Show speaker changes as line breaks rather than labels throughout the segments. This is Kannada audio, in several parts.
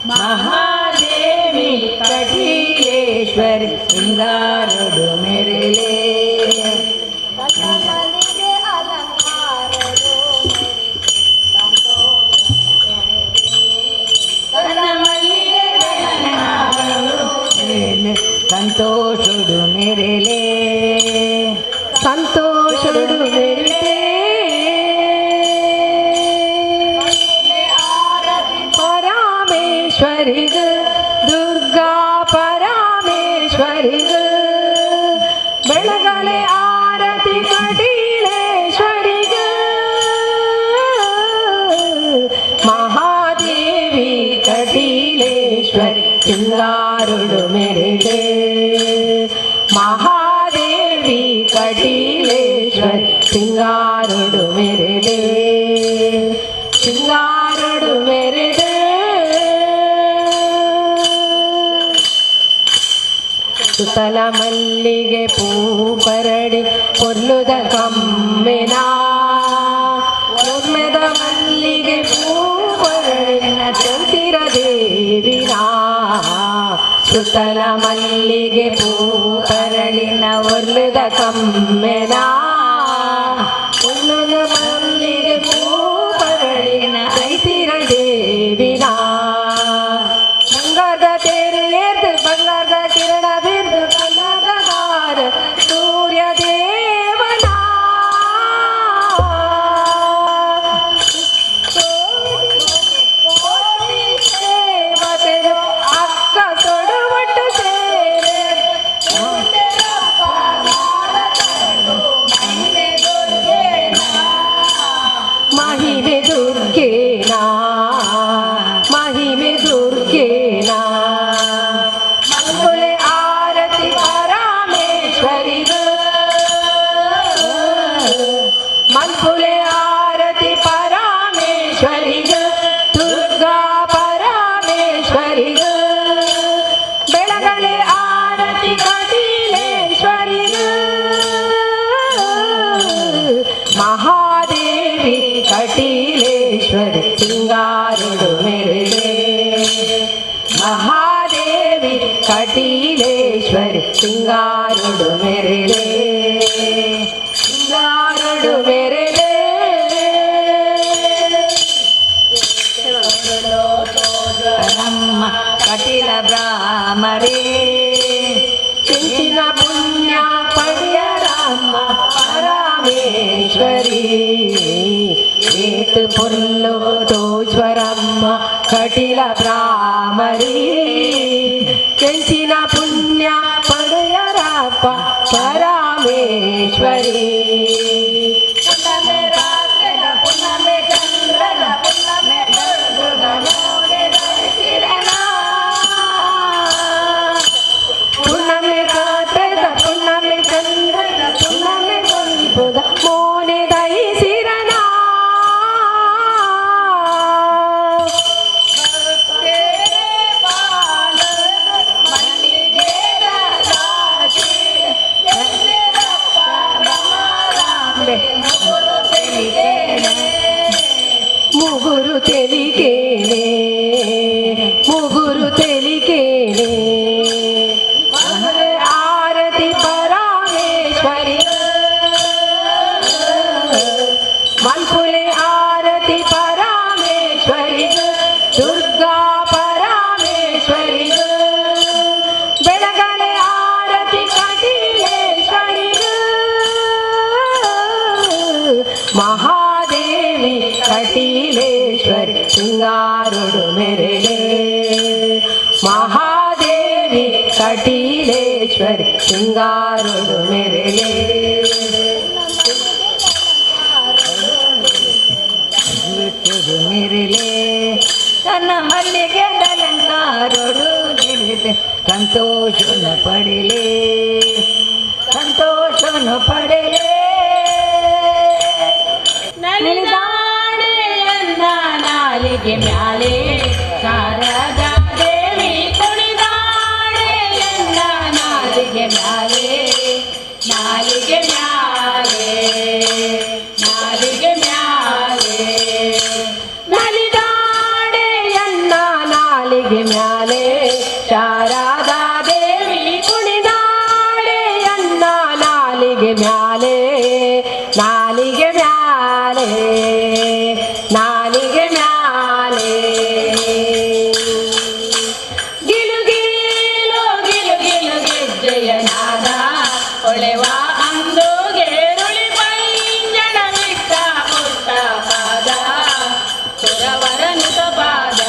ಮಹಾದೇವಿ ಕಟೀಲೇಶ್ವರಿ ಸಿಂಗಾರಡು ಮೆರೆಲೆ ಸಂತೋಷುಡು ಮೆರೆಲೆ ಸಂತೋಷುಡು ಮೆರೆಲೆ ಪರಮೇಶ್ವರಿಗ ದುರ್ಗಾ ಪರಮೇಶ್ವರಿಗ ಬೆಳಗಲೆ ಆರತಿ ಕಟೀಲೇಶ್ವರಿಗ ಮಹಾದೇವಿ ಕಟೀಲೇಶ್ವರಿ ಸಿಂಗಾರುಡು ಮೆರೆಲೆ ಮಹಾದೇವಿ ಕಟೀಲೇಶ್ವರಿ ಸಿಂಗಾರುಡು ಮೆರೆಲೆ ಸಿಂಗಾರುಡು ಮೆರೆಲೆ ಸುತಲ ಮಲ್ಲಿಗೆ ಪೂ ಪರಡಿ ಕೊಲ್ಲುದ ಕಮ್ಮೆನ ಒಮ್ಮೆದ ಮಲ್ಲಿಗೆ ಪೂ ಪರಡಿನ ಚಂತಿರ ದೇವಿನ ಸುತಲ ಮಲ್ಲಿಗೆ ಪೂ ಪರಡಿನ ಒಲ್ಲುದ ಕಮ್ಮೆನ ಒಲ್ಲುದ ಮಲ್ಲಿಗೆ ಪೂ ಪರಡಿನ ಐತಿರ ದೇವಿನ ಬಂಗಾರದ ತೇರು ಏರ್ದು ಬಂಗಾರದ ಕಿರಣ ಬಿರ್ದು ಕನ್ನಡಗಾರ ಸೂರ್ಯ ದೇವನ ದೇವತೆರು ಅಕ್ಕ ತೊಡುವಟ್ಟು ಸೇರೆ ಮಹಿಮೆ ದುರ್ಗೇನಾ ಮಹಿಮೆ ದುರ್ಗೇನಾ ಮಂಗುಲೆ ಆರತಿ ಪರಮೇಶ್ವರಿಗ ಮಂಗುಲೆ ಆರತಿ ಪರಮೇಶ್ವರಿಗ ದುರ್ಗಾ ಪರಮೇಶ್ವರಿಗ ಬೆಳಗಲೆ ಆರತಿ ಕಟೀಲೇಶ್ವರಿಗ ಮಹಾದೇವಿ ಕಟೀಲೇಶ್ವರಿ ಸಿಂಗಾರುಡು ಮೆರೆಲೆ ಮಹಾದೇವಿ ಕಟೀಲೇಶ್ವರಿ ಸಿಂಗಾರುಡು ಮೆರೆಲೆ ಸಿಂಗಾರುಡು ಮೆರೆಲೆ ನಮ್ಮ ಕಟೀಲ ಬ್ರಾಹ್ಮರೇ ಚಿಂಚಿನ ಪುಣ್ಯ ಪಡೆಯರಮ್ಮ ಪರಮೇಶ್ವರಿ ಏತು ಪುಲ್ಲು ತೋಶ್ವರಮ್ಮ ಕಟೀಲ ಬ್ರಾಹ್ಮರಿ ಕೆಂಚಿನ ಪುಣ್ಯ ಪಡೆಯರಪ್ಪ ಪರಮೇಶ್ವರಿ ಪುಣ್ಯಮೆ ರಾತ್ರದ ಪುಣ್ಯಮೆ ಚಂದ್ರನ ಪುಣ್ಯಮೆ ಪುಣ್ಯಮೆ ರಾತ್ರದ ಪುಣ್ಯಮೆ ಚಂದ್ರನ ಪುಣ್ಯಮೆ ಗೊಂಬುದ ಮೋನೆ ದಯಿಸಿರನ ಮುಗುರು ತೆಲಿಕೇನೆ ಮುಗುರು ತೆಲಿಕೇನೆ ಆರತಿ ಪರಮೇಶ್ವರಿ ಮಲ್ಪುಲೆ ಆರತಿ ಪರಮೇಶ್ವರಿ ದುರ್ಗಾ ಪರಮೇಶ್ವರಿ ಬೆಳಗಲೆ ಆರತಿ ಕಟೀಲೇಶ್ವರಿ ಮಹಾದೇವಿ ಕಟೀಲೇಶ್ವರಿ ಸಿಂಗಾರುಡು ಮೆರೆಲೆ ಮಹಾದೇವಿ ಕಟೀಲೇಶ್ವರಿ ಸಿಂಗಾರುಡು ಮೆರೆಲೆ ಮೆರೆಲೆ ತನ್ನ ಮಲ್ಲಿಗೆ ಅಲಂಕಾರಡು ಗಿಳಿದೆ ಸಂತೋಷನ ಪಡೆಲೆ ಸಂತೋಷನ ಪಡೆಲೆ ನಲಿದಾಡೆಯನ್ನ ನಾಲಿಗೆ ಮ್ಯಾಲೆ ಶಾರದಾ ದೇವಿ ಕುಣಿದಾಡೆಯನ್ನ ನಾಲಿಗೆ ಮ್ಯಾಲೆ ನಾಲಿಗೆ ಮ್ಯಾಲೆ ನಾಲಿಗೆ ಮ್ಯಾಲೆ ನಲಿದಾಡೆಯನ್ನ ನಾಲಿಗೆ
ನಾಲಿಗೆ ಮ್ಯಾಲೆ ಶಾರದಾ ದೇವಿ ಕುಣಿದಾಳೆ ಅನ್ನ ನಾಲಿಗೆ ಮ್ಯಾಲೆ ನಾಲಿಗೆ ಮ್ಯಾಲೆ ನಾಲಿಗೆ ಮ್ಯಾಲೆ ಗಿಲು ಗಿಲು ಗಿಲು ಗಿಲು ಗೆಜ್ಜೆಯ ನಾದ ಹೊಳೆವ ಅಂದೋಗೆ ರುಳಿ ಪೈಂಜಣ ಬಿಟ್ಟ ಪುಟ್ಟ ಪಾದ ಸುರವರನುತ ಪಾದ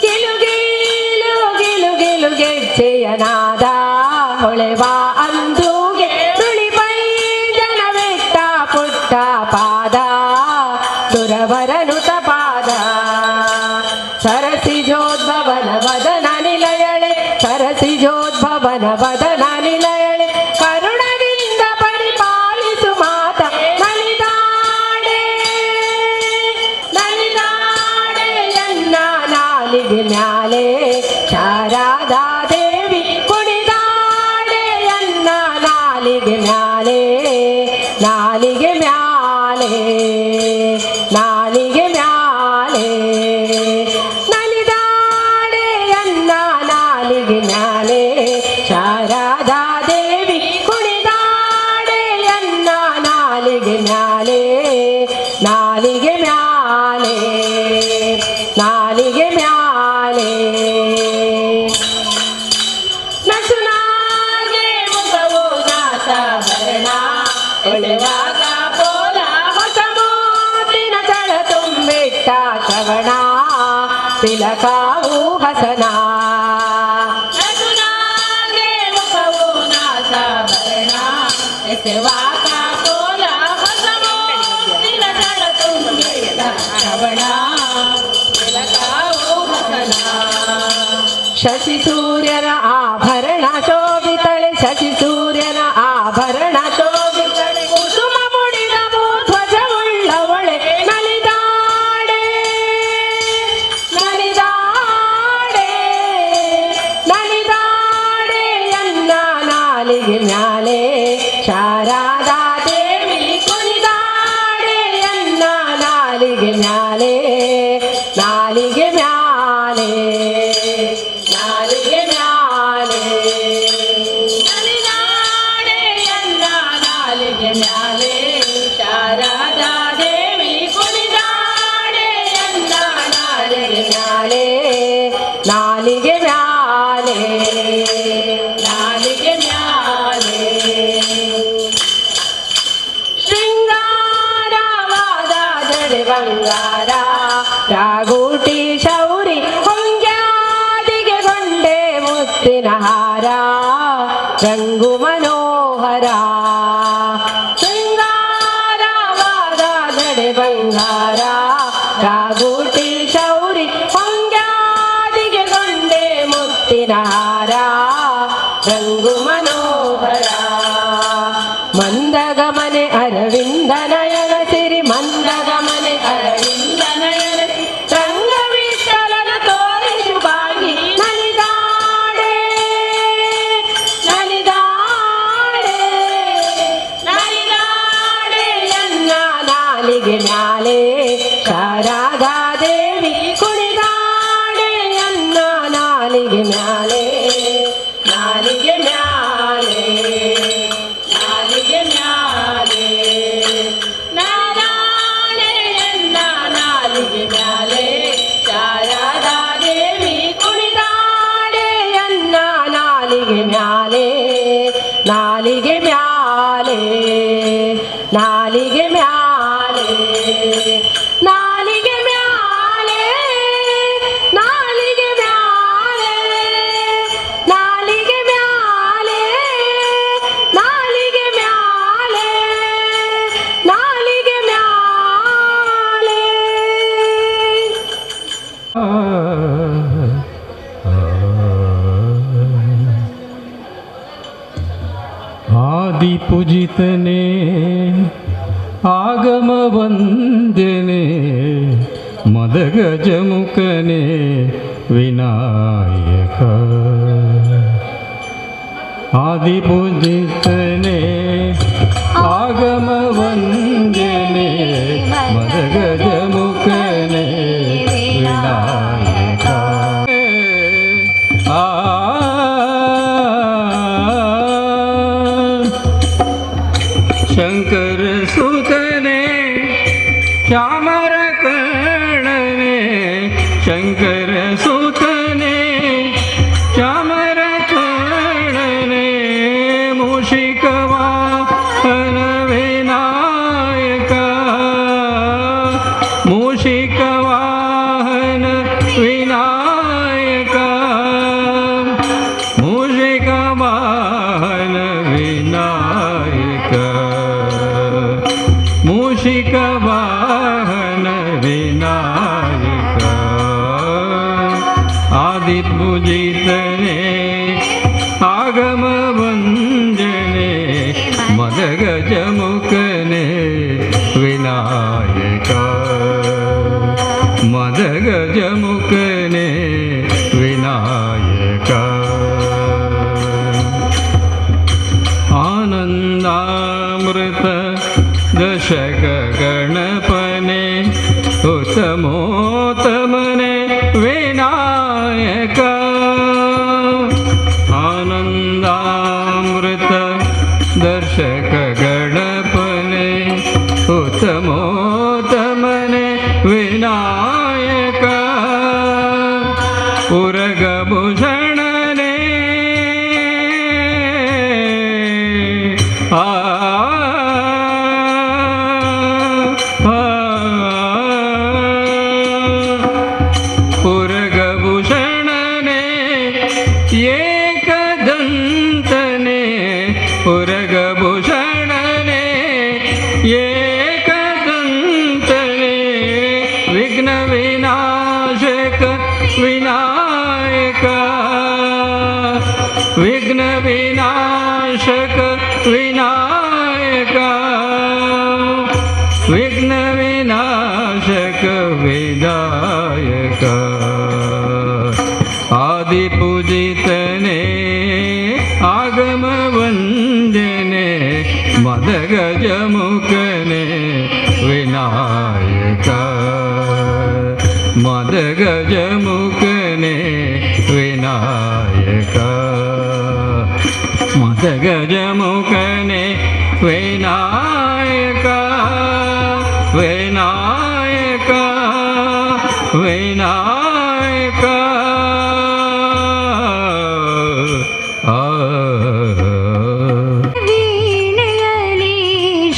ಗಿಲು ಗಿಲು ಗಿಲು ಗಿಲು ಗೆಜ್ಜೆಯ ನಾದ ಹೊಳೆವ ಅಂದೋಗೆ ರುಳಿ ಪೈಂಜಣ ಬಿಟ್ಟ ಪುಟ್ಟ ಪಾದ ಸುರವರನುತ ಪಾದ ಸರಸಿಜೋದ್ಭವನ ವದನ ನಿಲಯಳೆ ಸರಸಿಜೋದ್ಭವನ ವದನ ನಿಲಯಳೆ ಕರುಣದಿಂದ ಪರಿಪಾಲಿಸು ಮಾತ ನಲಿದಾಡೆ ನಲಿದಾಡೆ ಎನ್ನ ನಾಲಿಗೆ ಮ್ಯಾಲೆ ಶಾರದಾ ದೇವಿ ಕುಣಿದಾಡೆ ಎನ್ನ ನಾಲಿಗೆ ಮ್ಯಾಲೆ ನಾಲಿಗೆ ಮ್ಯಾಲೆ ನಾಲಿಗೆ ಮ್ಯಾಲೆ ನಲಿದಾಡೆ ಎನ್ನ ನಾಲಿಗೆ ಮ್ಯಾಲೆ ಶಾರದಾ ದೇವಿ ಕುಣಿದಾಡೆ ಎನ್ನ ನಾಲಿಗೆ ಮ್ಯಾಲೆ ನಾಲಿಗೆ ಮ್ಯಾಲೆ ನಾಲಿಗೆ ಮ್ಯಾಲೆ ನಸುನಾಗೆ ಮುಖವು ನಾಸಾಭರಣ ಹೊಳೆವಾಗ ಪೋಲ ಹೊಸ ಮೂತಿನ ಚಳ ತುಂಬಿಟ್ಟ ಶ್ರವಣ ತಿಲಕಾವು ಹಸನ ನಸುನಾಗೆ ಮುಖವು ನಾಸಾಭರಣ ಎಸೆವಾಗ ಪೋಲ ಹೊಸ ಮೂತಿನ ಚಳ ತುಂಬಿಟ್ಟ ಶ್ರವಣ ತಿಲಕಾವು ಹಸನ ಶಶಿ ಸೂರ್ಯನ ಆಭರಣ ಶೋಭಿತಳೆ ಶಶಿ ಸೂರ್ಯನ ಆಭರಣ ಶೋಭಿತಳೆ ಕುಸುಮ ಮುಡಿದ ಧ್ವಜವುಳ್ಳವಳೆ ನಲಿದಾಡೆ ನಲಿದಾಡೆ ನಲಿದಾಡೆ ಎನ್ನ ನಾಲಿಗೆ ಮ್ಯಾಲೆ ಶಾರದಾ ದೇವಿ ಕುಣಿದಾಡೆ ಎನ್ನ ನಾಲಿಗೆ ಮ್ಯಾಲೆ ನಾಲಿಗೆ ಮ್ಯಾಲೆ ನಾಲಿಗೆ ಮ್ಯಾಲೆ ನಲಿದಾಡೆ ಎನ್ನ ನಾಲಿಗೆ ಮ್ಯಾಲೆ ಶಾರದಾ ದೇವಿ ಕುಣಿದಾಡೆ ಎನ್ನ ನಾಲಿಗೆ ಮ್ಯಾಲೆ ನಾಲಿಗೆ ಮ್ಯಾಲೆ ನಾಲಿಗೆ ಮ್ಯಾಲೆ ಶೃಂಗಾರವಾದ ಜಡೆ ಬಂಗಾರ ರಾಗೂಟಿ ಶೌರಿ ಹೊಂಗ್ಯಾದಿಗೆ ಗೊಂಡೆ ಮುತ್ತಿನ ಹಾರ ರಂಗು ಮನೋಹರ ಶೃಂಗಾರವಾದ ಜಡೆ ಬಂಗಾರ ರಾಗೂಟಿ ಶೌರಿ ಹೊಂಗ್ಯಾದಿಗೆ ಗೊಂಡೆ ಮುತ್ತಿನ ಹಾರ ರಂಗು ಮನೋಹರ ಮಂದಗಮನೆ ಅರವಿಂದ ನಯನ ಸಿರಿ ಮಂದಗಮನೆ ಅರವಿಂದ ನಯನ ರಂಗವಿಠಲನ ತೋರಿಸು ಬಾಗಿ ನಲಿದಾಡೆ ನಲಿದಾಡೆ ನಲಿದಾಡೆ ಎನ್ನ ನಾಲಿಗೆ ಮ್ಯಾಲೆ ಶಾರದಾ ದೇವಿ ಕುಣಿದಾಡೆ ಎನ್ನ ನಾಲಿಗೆ ಮ್ಯಾಲೆ ನಾಲಿಗೆ ಮ್ಯಾಲೆ ನಾಲಿಗೆ ಮ್ಯಾಲೆ ನಾರಾಯಣೆ ಎನ್ನ ನಾಲಿಗೆ ಮ್ಯಾಲೆ ಶಾರದಾ ದೇವಿ ಕುಣಿದಾಡೆ ಎನ್ನ ನಾಲಿಗೆ ಮ್ಯಾಲೆ ನಾಲಿಗೆ ಮ್ಯಾಲೆ ನಾಲಿಗೆ ಮ್ಯಾಲೆ ನಾಲಿಗೆ ಮ್ಯಾಲೆ ನಾಲಿಗೆ ಮ್ಯಾಲೆ ನಾಲಿಗೆ ಮ್ಯಾಲೆ ನಾಲಿಗೆ ಮ್ಯಾಲೆ ನಾಲಿಗೆ ಮ್ಯಾಲೆ
ಆದಿಪೂಜಿತನೇ ಆಗಮ ವಂದನೆ ಮದಗಜಮುಖನೇ ವಿನಾಯಕ ಆದಿಪೂಜಿತನೇ ಆಗಮ ವಂದನೆ ಮದಗಜಮುಖನೇ ವಿನಾಯಕ ಪೂಜಿತನೆ ಆಗಮ ವಂದನೆ ಮದಗಜಮುಖನೆ ವಿನಾಯಕ ಮದಗಜಮುಖನೆ ವಿನಾಯಕ ಆನಂದಾಮೃತ ದಶಕ ಗಣಪನೆ ಉತ್ತಮೋತ್ತಮನೆ ವಿನಾಯಕ ಆನಂದಾಮೃತ ದರ್ಶಕ ಗಣಪನೆ ಉತ್ತಮೋತ್ತಮನೆ ವಿನಾಯಕ ಉರಗಭೂಷಣನೆ ಉರಗಭೂಷಣನೆ ಏಕದಂತನೆ ಉರಗಭೂಷಣನೆ ಏಕದಂತನೆ ವಿಘ್ನ ವಿನಾಶಕ ವಿನಾಯಕ ವಿಘ್ನ ವಿನಾಶಕ ವಿನಾಯಕ ವಿಘ್ನ ವಿನಾಶಕ ವಿನಾಯಕ ಆದಿಪೂಜಿತನೆ ಆಗಮ ವಂದನೆ ಮದಗಜಮುಖನೆ ವಿನಾಯಕ ಮದಗಜಮುಖನೆ ವಿನಾಯಕ ಮದಗಜಮುಖನೆ ವಿನಾಯಕ ವಿನಾಯಕ ವಿನಾಯಕ
ವೀಣೆಯಲಿ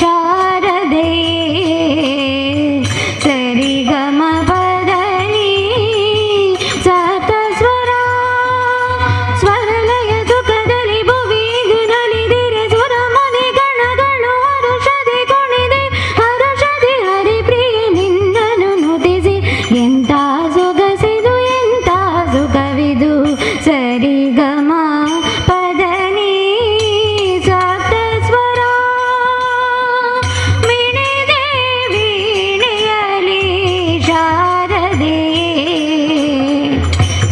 ಶಾರದೆ ಸರಿಗಮ ಪದನಿ ಸತ ಸ್ವರ ಸ್ವರಲಯ ಸುಖದಲ್ಲಿ ಭುವಿದು ನಲಿದಿರೆ ಸ್ವರ ಮನೆ ಗಣಗಳು ಹರುಷದೆ ಕುಣಿದೆ ಹರುಷದೆ ಹರಿಪ್ರಿಯ ನಿನ್ನನು ನುತಿಸಿ ಎಂತ ಸೊಗಸಿದು ಎಂತ ಸುಖವಿದು ಸರಿಗಮ ಪದನಿ ಸಪ್ತ ಸ್ವರ ಮಿಣಿದೆ ವೀಣೆಯಲಿ ಶಾರದೆ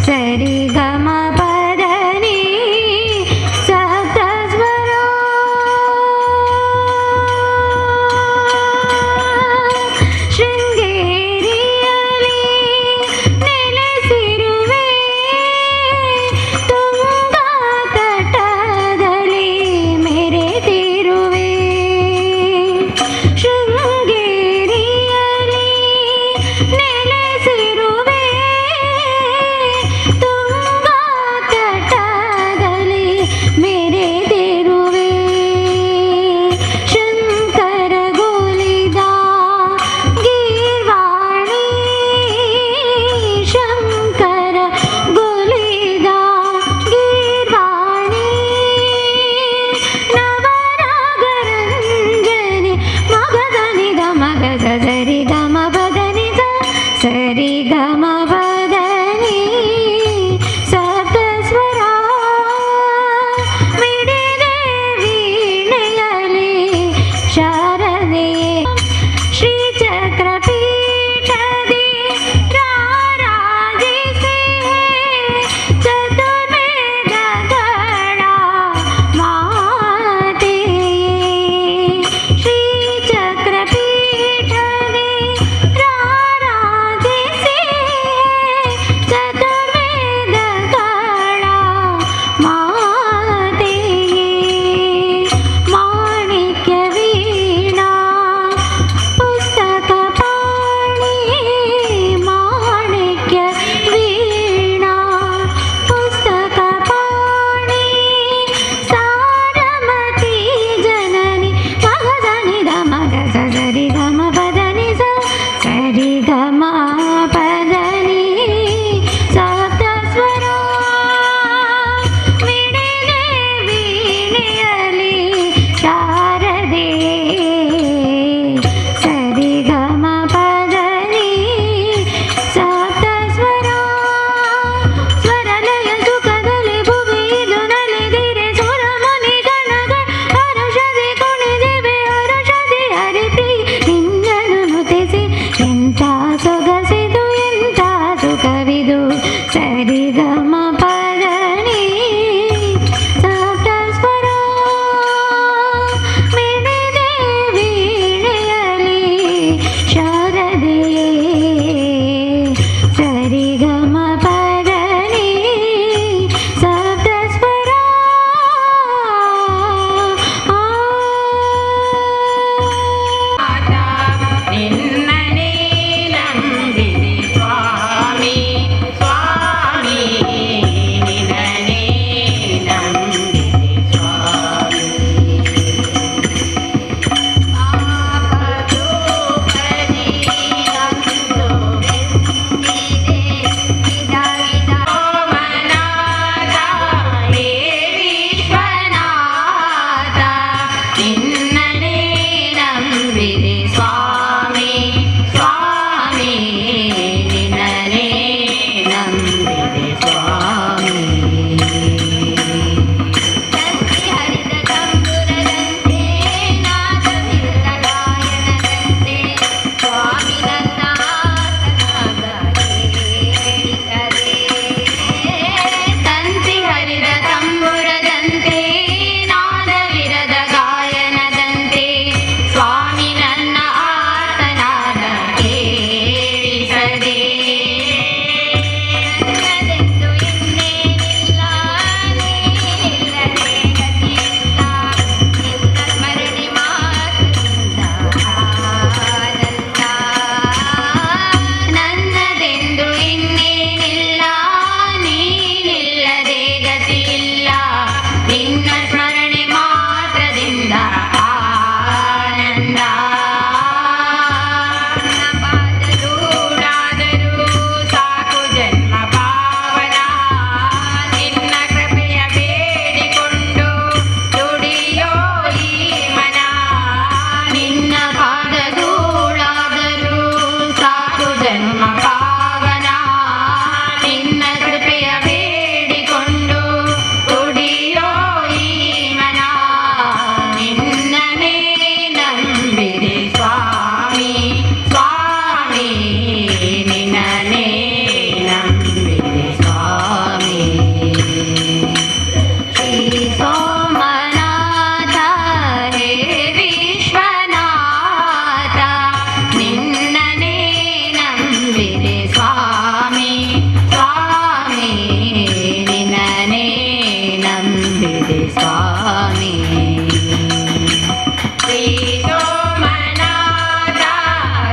ಸರಿಗಮ ಪದನಿ ಸಪ್ತ ಸ್ವರ ಶೃಂಗೇರಿಯಲಿ ನೆಲೆಸಿರುವೆ ತುಂಬ ಗಮ ಪದನಿ ಸಪ್ತ ಸ್ವರ ಮಿಡಿದೆ ವೀಣೆಯಲಿ ಶಾರದೆ ಸರಿ ಗಮ ಪದನಿ ಸಪ್ತ ಸ್ವರ
ನಿನ್ನನೇ ನಂಬಿದೆ ಸ್ವಾಮಿ ಸ್ವಾಮಿ ನಿನ್ನನೇ ನಂಬಿದೆ ಸ್ವಾಮಿ ಪಾಪದೋಪದಿ ಅಂದು ಬೆಂದಿದೆ ಸೋಮನಾಥ ಹೇ ವಿಶ್ವನಾಥ ನಿನ್ನನೇ ನಂಬಿದೆ ಸ್ವಾಮಿ ಸ್ವಾಮಿ ನಿನ್ನನೇ ನಂಬಿದೆ ಸ್ವಾಮಿ ತಂತಿ ಹರಿದ ತಂಬುರದಂತೆ ನಾದವಿಲ್ಲ ಗಾಯನದಂತೆ ಸ್ವಾಮಿ ನನ್ನ ಆಸನಾದ ಕೇಳಿಸದೆ ತಂತಿ ಹರಿದ ತಂಬುರದಂತೆ ನಾದವಿರದ ಗಾಯನದಂತೆ ಸ್ವಾಮಿ ನನ್ನ ಆತನಾದ ಕೇಳಿಸದೆ ನನ್ನದೆಂದು ಇನ್ನೇನಿಲ್ಲ ನೀನಿಲ್ಲದೆ ಗತಿಯಿಲ್ಲ ನಿನ್ನ ಸ್ಮರಣೆ ಮಾತ್ರದಿಂದ ಆನಂದ ನನ್ನದೆಂದು ಇನ್ನೇನಿಲ್ಲ ನೀನಿಲ್ಲದೆ ಗತಿಯಿಲ್ಲ ನಿನ್ನ ಸ್ಮರಣೆ ಮಾತ್ರದಿಂದ ಆನಂದ ನನ್ನ ಪಾದದೂಡಾದರೂ ಸಾಕು ಜನ್ಮ ಪಾವನ ನಿನ್ನ ಕೃಪೆಯ ಬೇಡಿಕೊಂಡು ದುಡಿಯೋ ಈ ಮನ ನಿನ್ನ ಪಾದದೂಡಾದರೂ ಸಾಕು ಜನ್ಮ ಪಾವನ ನಿನ್ನ ಕೃಪೆಯ ಬೇಡಿಕೊಂಡು ದುಡಿಯೋ ಈ ಮನ ನಿನ್ನನೇ ನಂಬಿದೆ ಸ್ವಾಮಿ ಸ್ವಾಮಿ ನಿನ್ನನೇ ನಂಬಿದೆ ಸ್ವಾಮಿ ಶ್ರೀ ಸೋಮನಾಥ ಹೇ ವಿಶ್ವನಾಥ ನಿನ್ನನೇ ನಂಬಿದೆ ಸ್ವಾಮಿ ಸ್ವಾಮಿ ನಿನ್ನನೇ ನಂಬಿದೆ ಸ್ವಾಮಿ ಶ್ರೀ ಸೋಮನಾಥ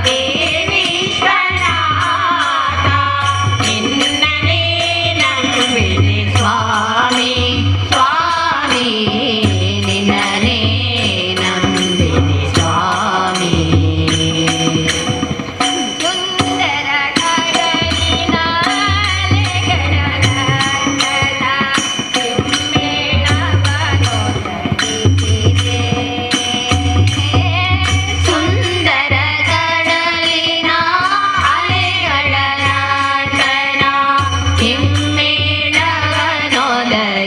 ಹೇ ವಿಶ್ವನಾಥ ನಿನ್ನನೇ ನಂಬಿದೆ ಸ್ವಾಮಿ ಸ್ವಾಮಿ ನಿನ್ನನೇ ನಂಬಿದೆ ಸ್ವಾಮಿ ಸುಂದರ ಕಡಲಿನ ಅಲೆಗಳ ನರ್ತನ ಕೆಮ್ಮೇಳವನೊದಗಿಸಿದೆ. ಸುಂದರ ಕಡಲಿನ ಅಲೆಗಳ ನರ್ತನ ಕೆಮ್ಮೇಳವನೊದಗಿಸಿದೆ.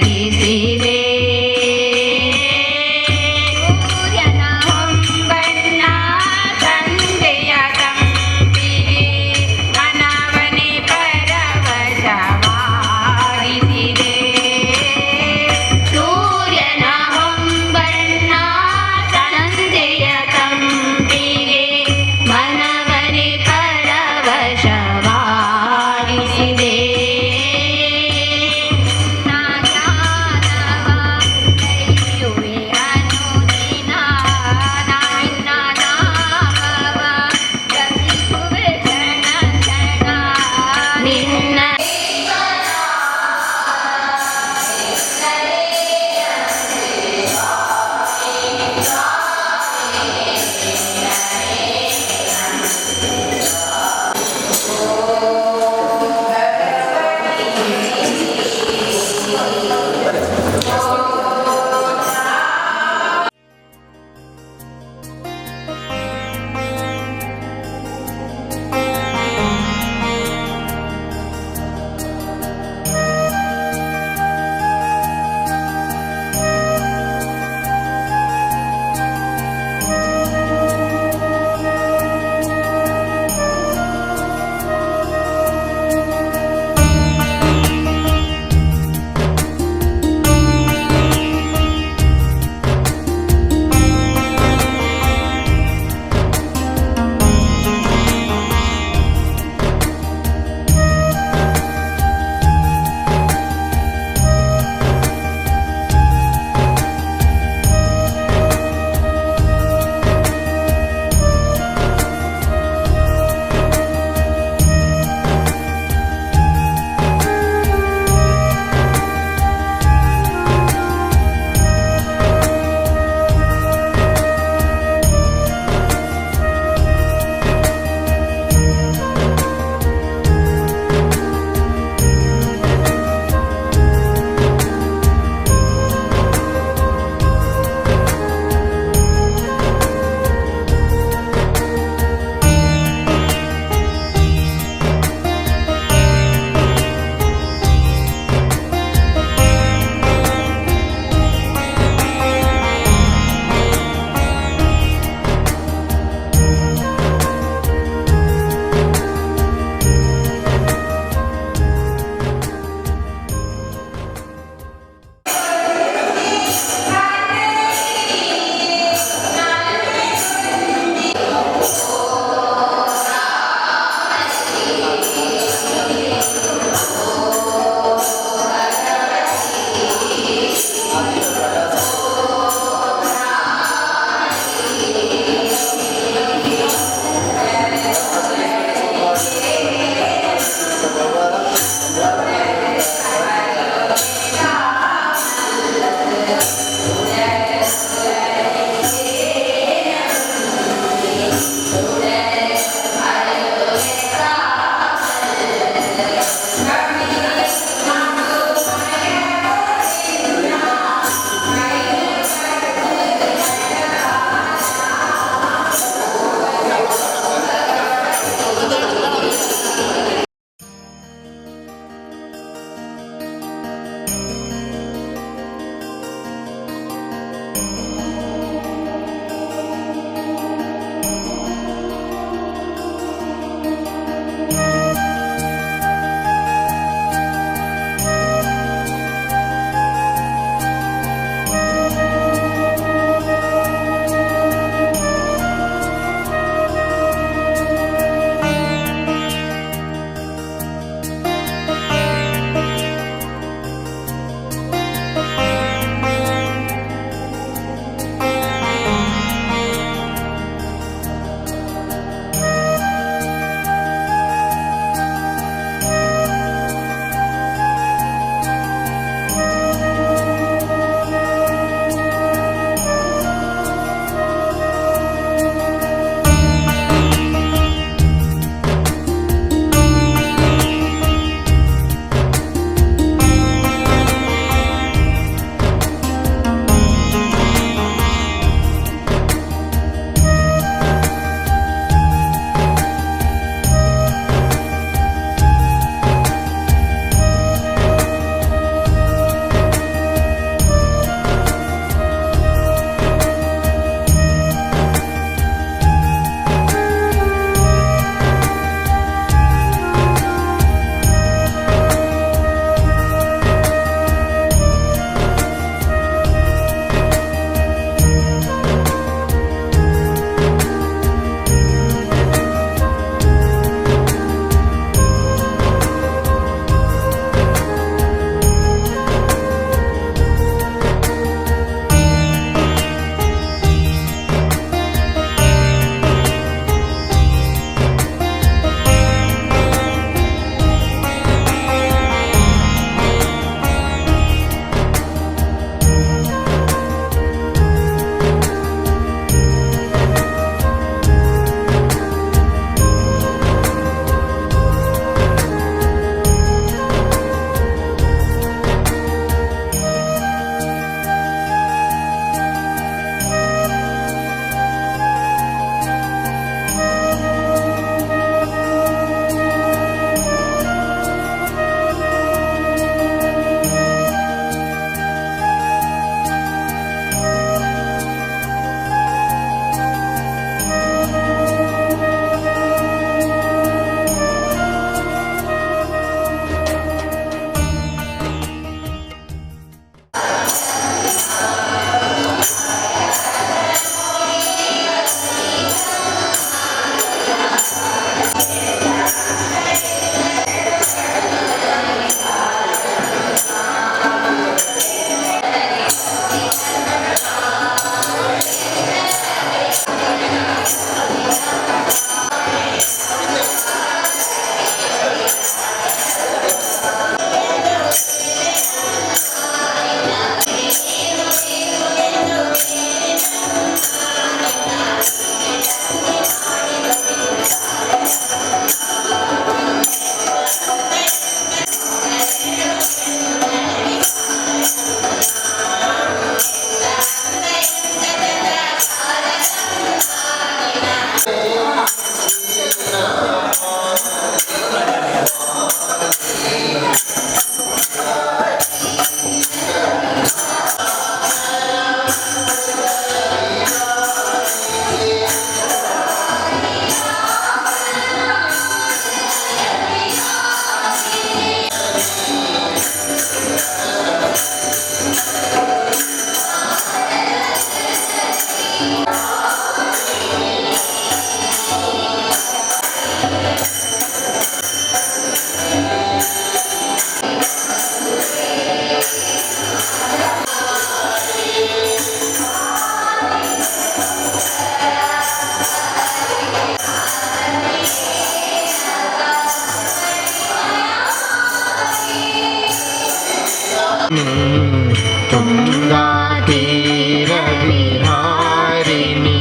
ತುಂಗಾತೀರವಿಹಾರಿಣಿ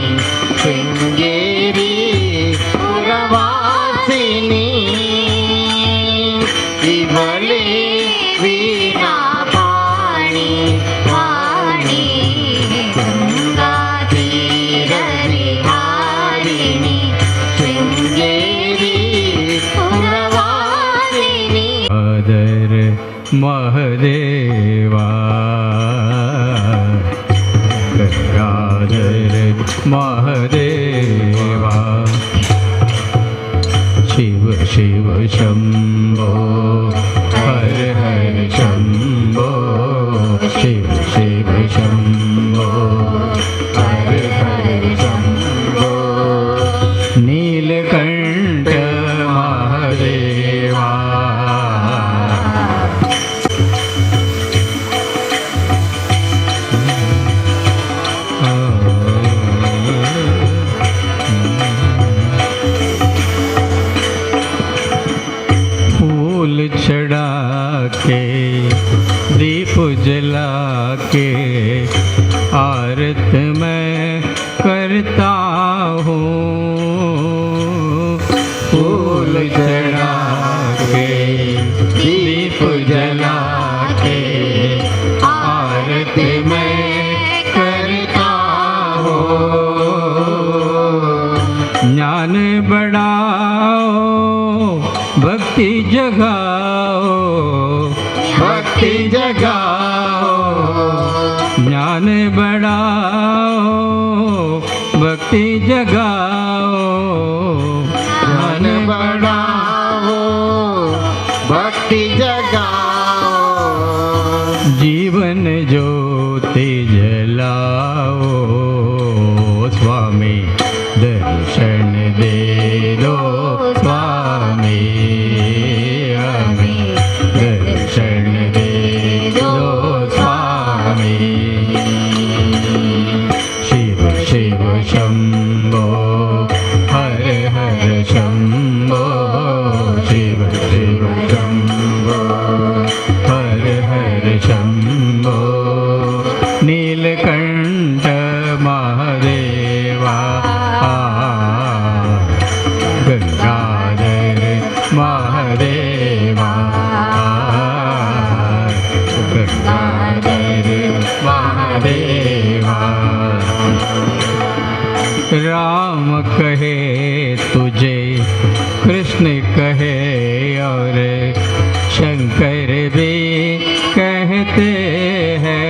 ಶೃಂಗೇರಿ ಪುರವಾಸಿನಿ ಇವಳೇ ವೀಣಾಪಾಣಿ ವಾಣಿ ತುಂಗಾತೀರವಿಹಾರಿಣಿ ಶೃಂಗೇರಿ ಪುರವಾಸಿನಿ
आदर महादेवा गंगाधर महादेवा शिव शिव शंभो हर हर शंभो शिव शिव शंभो हर हर शंभो नीलकंठ महादेवा फूल चढ़ा के दीप जला के आरत मैं करता हूँ फूल चढ़ा के दीप जला के आरत मैं करता हूँ ज्ञान बढ़ाओ भक्ति जगाओ भक्ति जगाओ ज्ञान बढ़ाओ भक्ति जगाओ
ज्ञान बढ़ाओ भक्ति जगाओ
जीवन ज्योति जलाओ स्वामी दर्शन दे दो स्वामी हमें दर्शन दे दो स्वामी शिव शिव शंभो हर हर शंभो शिव शिव शंभो हर हर शंभो नीलकंठ महादेवा गंगाधर महादेवा गंगाधर महादेवा राम कहे तुझे कृष्ण कहे और शंकर भी कहते हैं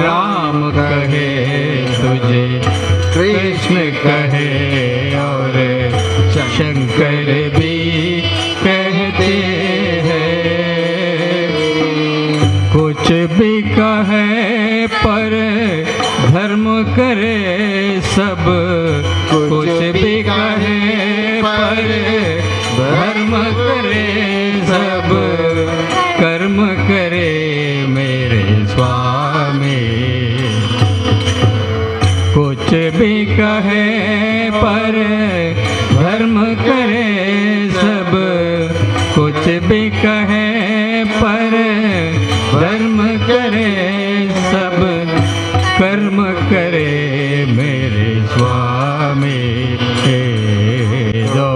राम कहे तुझे कृष्ण कहे और शंकर भी कहते हैं कुछ भी कहे पर धर्म करे सब कुछ भी कहे पर धर्म करे सब कर्म करे मेरे स्वामी कुछ भी कहे पर धर्म करे सब कुछ भी कहे पर धर्म करे सब कर्म करे मेरे स्वामी हे दो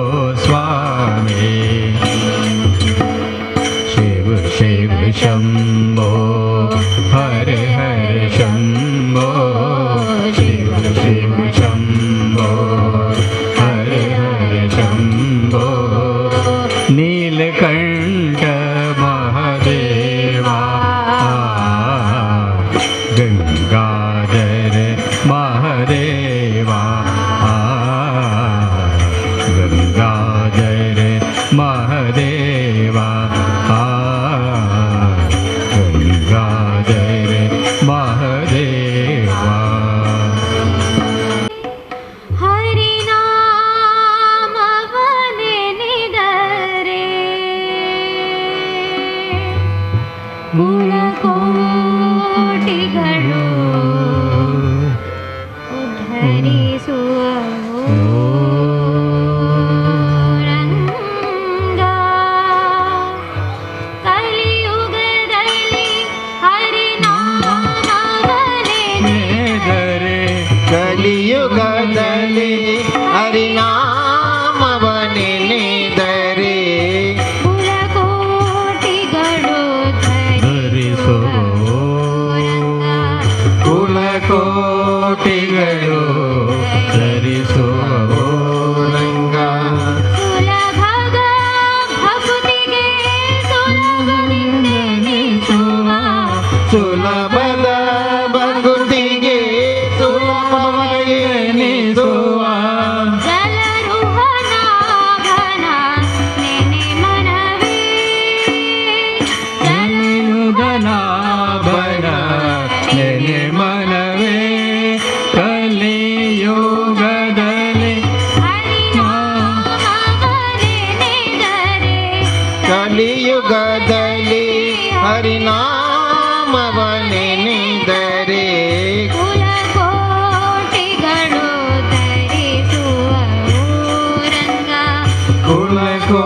स्वामी शिव शिव शंभो हर हर शंभो शिव शिव शंभो हर हर शंभो नीलकंठ महादेवा गंगाधर महादेवा गंगाधर महादेवा गंगाधर महादेवा
हरि नाम वनेनिदरे ಮುಳಕೋಟಿಗಳು ಉದ್ಧರಿಸುವ ರಂಗ ಕಲಿಯುಗದಲ್ಲಿ
ಹರಿನಾಮವನೆನೆದರೆ
ಕುಲಕೋಟಿಗಳು
ಧರಿಸೋ ಕುಲಕೋಟಿಗಳು ಧರಿಸುವವೋ
ರಂಗ
ಸುಲಭದ ಭಕ್ತಿಗೆ ಸುಲಭವೆಂದೆನಿಸುವ
ಸುಲಭದ ಭಕ್ತಿಗೆ ಸುಲಭವೆನಿಸುವ
ಜಲರುಹನಾಭನ ನೆನೆ ಮನವೇ
ಕಲಿಯುಗನಾಭನ ನೆನೆ ಮನವೇ ಕಲಿಯುಗದಲ್ಲಿ
ಹರಿನಾಮವನೆನೆದರೆ
ಕಲಿಯುಗದಲ್ಲಿ ಹರಿನಾಮವನೆನೆದರೆ
ಕುಲಕೋಟಿಗಳು ಧರಿಸುವ ರಂಗ
ಕುಲಕೋಟಿಗಳು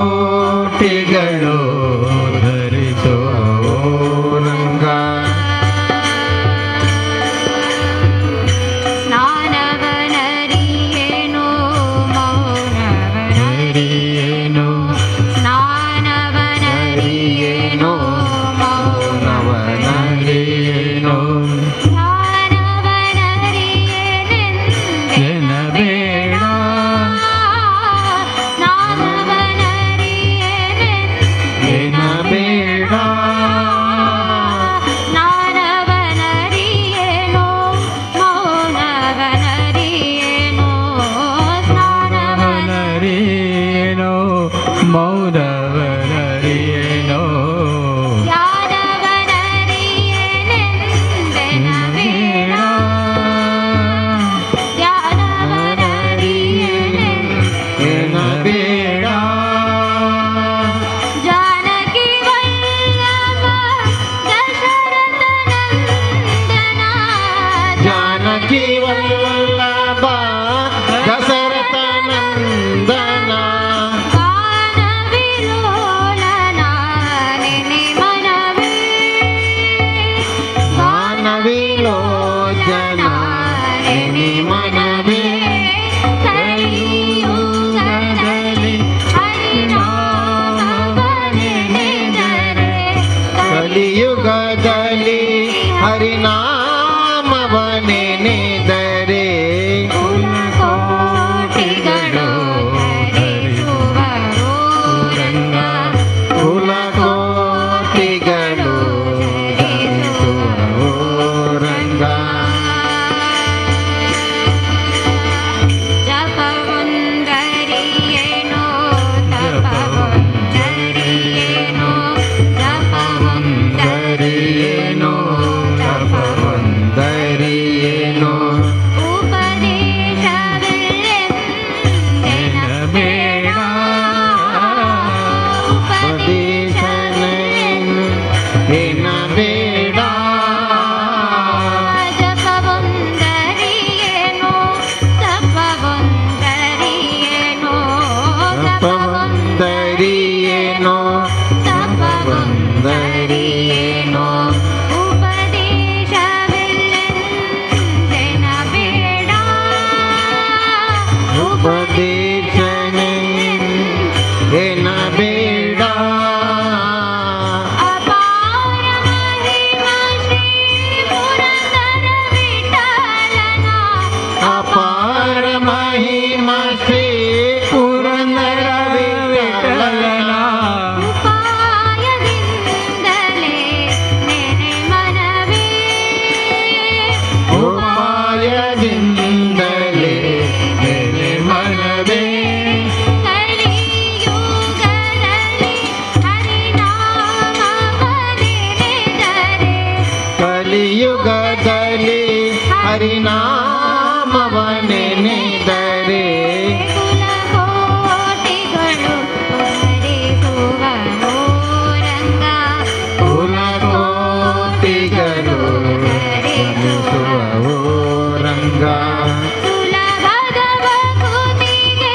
ಧರಿಸುವವೋ ರಂಗ
ಸ್ನಾನವನರಿಯೇನೋ ಮೌನವನರಿಯೇನೋ ಸ್ನಾನವನರಿಯೇನೋ
ನವನರಿಯೇನೋ
ಸ್ನಾನವನರಿಯೇನೆಂದೆ
ಎನ್ನಬೇಡ
ಸ್ನಾನವನರಿಯೇನೆಂದೆ
ಎನ್ನಬೇಡ
ಸ್ನಾನವನರಿಯೇನೋ ಮೌನವನರಿಯೇನೋ ಸ್ನಾನವನ
ಮೌನವನರಿಯೇನೋ ಮೌನವನರಿಯೇನೋ
ಧ್ಯಾನವನರಿಯೇನೆಂದೆನಬೇಡ ಧ್ಯಾನವನರಿಯೇನೆಂದೆ
ಎನ್ನಬೇಡ
ಜಾನಕಿ ವಲ್ಲಭ ದಶರಥನಂದನ
ಜಾನಕಿ ವಲ್ಲಭ ದಶರಥ ನಂದನ
ಗಾನವಿಲೋಲನ ನೆನೆ ಮನವೇ
ಗಾನವಿಲೋಚನ ನೆನೆ ಮನವೇ
ಕಲಿಯುಗದಲ್ಲಿ ಹರಿನಾಮವನೆನೆದರೆ
ಕಲಿಯುಗದಲ್ಲಿ ಹರಿನಾಮವನೆನೆದರೆ
ಕುಲಕೋಟಿಗಳು ಧರಿಸುವರೋ ರಂಗ
ಕುಲಕೋಟಿಗಳು ಧರಿಸುವವೋ ರಂಗ
ಜಪವೊಂದರಿಯೇನೋ ತಪವೊಂದರಿಯೇನೋ ಜಪವೊಂದರಿಯೇನೋ
ತಪವೊಂದರಿಯೇನೋ
ಉಪದೇಶವಿಲ್ಲೆಂದೆನಬೇಡ
ಉಪದೇಶನೇನು ಎನ್ನಬೇಡ
ಜಪವೊಂದರಿಯೇನೋ ತಪವೊಂದರಿಯೇನೋ
ತಪವೊಂದರಿಯೇನೋ
ತಪವೊಂದರಿಯೇನೋ ಉಪದೇಶವಿಲ್ಲೆಂದೆನಬೇಡ
ಉಪದೇಶನೇನು ಎನ್ನಬೇಡ
ಅಪಾರ ಮಹಿಮಾ ಶ್ರೀ ಪುರಂದರ ವಿಠಲನ
ಅಪಾರ ಮಹಿಮಾ ಶ್ರೀ ಪುರಂದರ ವಿಠಲನ
ಉಪಾಯದಿಂದಲೇ ನೆನೆ ಮನವೇ
ಉಪಾಯದಿಂದಲೇ ನೆನೆ ಮನವೇ
ಕಲಿಯುಗದಲ್ಲಿ ಹರಿನಾಮವನೆನೆದರೆ
ಕಲಿಯುಗದಲ್ಲಿ ಹರಿನಾಮವನೆನೆದರೆ
ಕುಲಕೋಟಿಗಳು ಧರಿಸುವರೋ ರಂಗ
ಕುಲಕೋಟಿಗಳು ಧರಿಸುವವೋ ರಂಗ
ಸುಲಭದ ಭಕುತಿಗೆ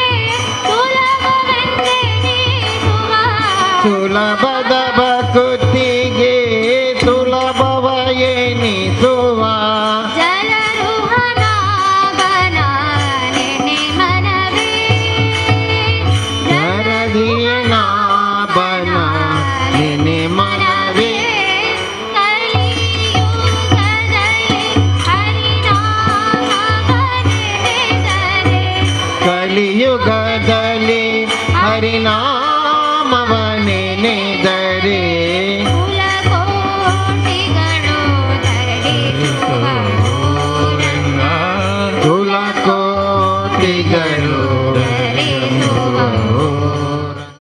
ಸುಲಭವೆಂದೆನಿಸುವ
ಸುಲಭದ ಭಕುತಿಗೆ ಸುಲಭವ ಎನಿಸುವ
ಜಲರುಹನಾಭನ ನೆನೆ ಮನ
ಕಲಿಯುಗದಲ್ಲಿ ಹರಿನಾ